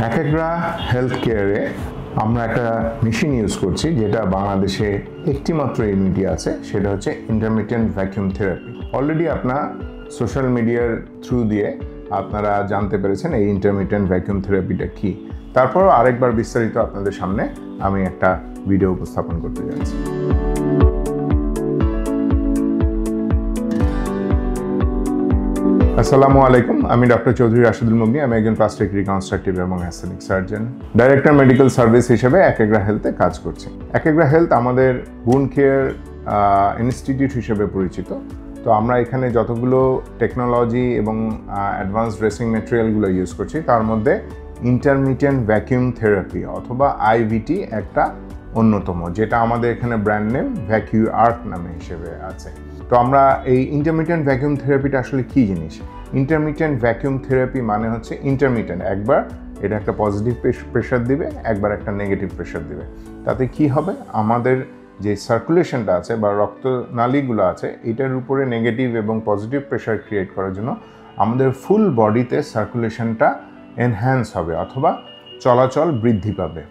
একেগ্রা health কেয়ারে আমরা একটা মেশিন ইউজ করছি যেটা বাংলাদেশে একটি মাত্র ইউনিটি আছে, সেটা হচ্ছে ইন্টারমিটেন্ট ভ্যাকুয়াম থেরাপি। অলরেডি আপনার সোশ্যাল মিডিয়ার থ্রু দিয়ে আপনারা জানতে পেরেছেন এই ইন্টারমিটেন্ট ভ্যাকুয়াম থেরাপিটা কি। তারপরও আরেকবার বিস্তারিত আপনাদের সামনে আমি একটা ভিডিও উপস্থাপন করতে যাচ্ছি। আসসালামু আলাইকুম, আমি ডক্টর চৌধুরী রাশেদুল মুগনি। আমি একজন প্লাস্টিক রিকনস্ট্রাকটিভ এবং aesthetic surgeon, director medical service হিসেবে একেগ্রা হেলথে কাজ করছি। একেগ্রা হেলথ আমাদের বুন কেয়ার ইনস্টিটিউট হিসেবে পরিচিত। তো আমরা এখানে যতগুলো টেকনোলজি এবং অ্যাডভান্স ড্রেসিং ম্যাটেরিয়ালগুলো ইউজ করছি, তার মধ্যে ইন্টারমিটেন্ট ভ্যাকুয়াম থেরাপি অথবা আইভিটি একটা অন্যতম, যেটা আমাদের এখানে ব্র্যান্ড নেম ভ্যাকুআর্ক নামে হিসেবে আছে। তো আমরা এই ইন্টারমিটেন্ট ভ্যাকুয়াম থেরাপিটা আসলে কী জিনিস? ইন্টারমিটেন্ট ভ্যাকুয়াম থেরাপি মানে হচ্ছে ইন্টারমিটেন্ট, একবার এটা একটা পজিটিভ প্রেশার দিবে, একবার একটা নেগেটিভ প্রেশার দিবে। তাতে কি হবে, আমাদের যে সার্কুলেশনটা আছে বা রক্তনালীগুলো আছে, এটার উপরে নেগেটিভ এবং পজিটিভ প্রেশার ক্রিয়েট করার জন্য আমাদের ফুল বডিতে সার্কুলেশনটা এনহ্যান্স হবে অথবা চলাচল বৃদ্ধি পাবে।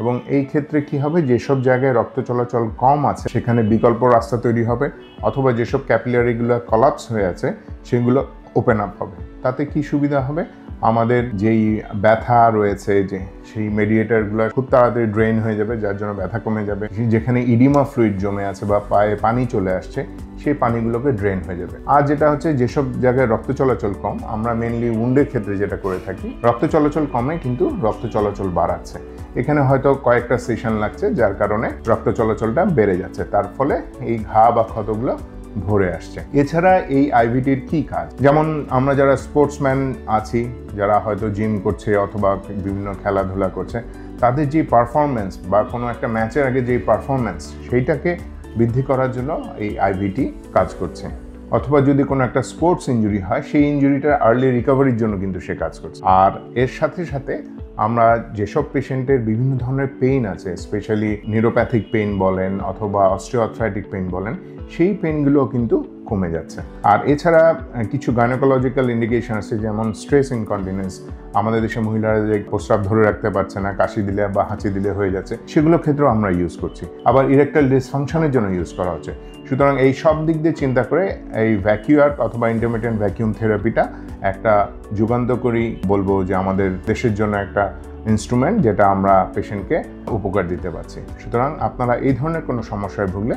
এবং এই ক্ষেত্রে কি হবে, যেসব জায়গায় রক্ত চলাচল কম আছে সেখানে বিকল্প রাস্তা তৈরি হবে, অথবা যেসব ক্যাপিলারিগুলো কলাপস হয়ে আছে সেগুলো ওপেন আপ হবে। তাতে কি সুবিধা হবে, আমাদের যেই ব্যথা রয়েছে যে সেই মেডিয়েটারগুলো খুব তাড়াতাড়ি ড্রেন হয়ে যাবে, যার জন্য ব্যথা কমে যাবে। যেখানে ইডিমা ফ্লুইড জমে আছে বা পায়ে পানি চলে আসছে, সেই পানিগুলোকে ড্রেন হয়ে যাবে। আর যেটা হচ্ছে, যেসব জায়গায় রক্ত চলাচল কম, আমরা মেনলি উন্ডের ক্ষেত্রে যেটা করে থাকি, রক্ত চলাচল কমে কিন্তু রক্ত চলাচল বাড়াচ্ছে। এখানে হয়তো কয়েকটা সেশন লাগছে, যার কারণে রক্ত চলাচলটা বেড়ে যাচ্ছে, তার ফলে এই ঘা বা ক্ষতগুলো ভরে আসছে। এছাড়া এই আইভিটির কি কাজ, যেমন আমরা যারা স্পোর্টসম্যান আছি, যারা হয়তো জিম করছে অথবা বিভিন্ন খেলাধুলা করছে, তাদের যে পারফরমেন্স বা কোনো একটা ম্যাচের আগে যে পারফরমেন্স, সেইটাকে বৃদ্ধি করার জন্য এই আইভিটি কাজ করছে। অথবা যদি কোনো একটা স্পোর্টস ইনজুরি হয়, সেই ইনজুরিটার আর্লি রিকভারির জন্য কিন্তু সে কাজ করছে। আর এর সাথে সাথে আমরা যেসব পেশেন্টের বিভিন্ন ধরনের পেইন আছে, স্পেশালি নিউরোপ্যাথিক পেইন বলেন অথবা অস্টিওআর্থ্রাইটিক পেইন বলেন, সেই পেইনগুলো কিন্তু কমে যাচ্ছে। আর এছাড়া কিছু গাইনোকোলজিক্যাল ইন্ডিকেশন আছে, যেমন স্ট্রেস ইনকন্টিনেন্স, আমাদের দেশে মহিলারা যে প্রস্রাব ধরে রাখতে পারছে না, কাশি দিলে বা হাঁচি দিলে হয়ে যাচ্ছে, সেগুলো ক্ষেত্রেও আমরা ইউজ করছি। আবার ইরেকটাইল ডিসফাংশনের জন্য ইউজ করা হচ্ছে। সুতরাং এই সব দিক দিয়ে চিন্তা করে এই ভ্যাকুআর্ক অথবা ইন্টারমিটেন্ট ভ্যাকুয়াম থেরাপিটা একটা যুগান্তকারী বলবো যে আমাদের দেশের জন্য একটা ইনস্ট্রুমেন্ট, যেটা আমরা পেশেন্টকে উপকার দিতে পারছি। সুতরাং আপনারা এই ধরনের কোনো সমস্যায় ভুগলে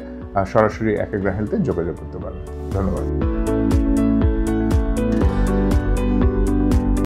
সরাসরি একেগ্রা হেলথে যোগাযোগ করতে পারেন। ধন্যবাদ।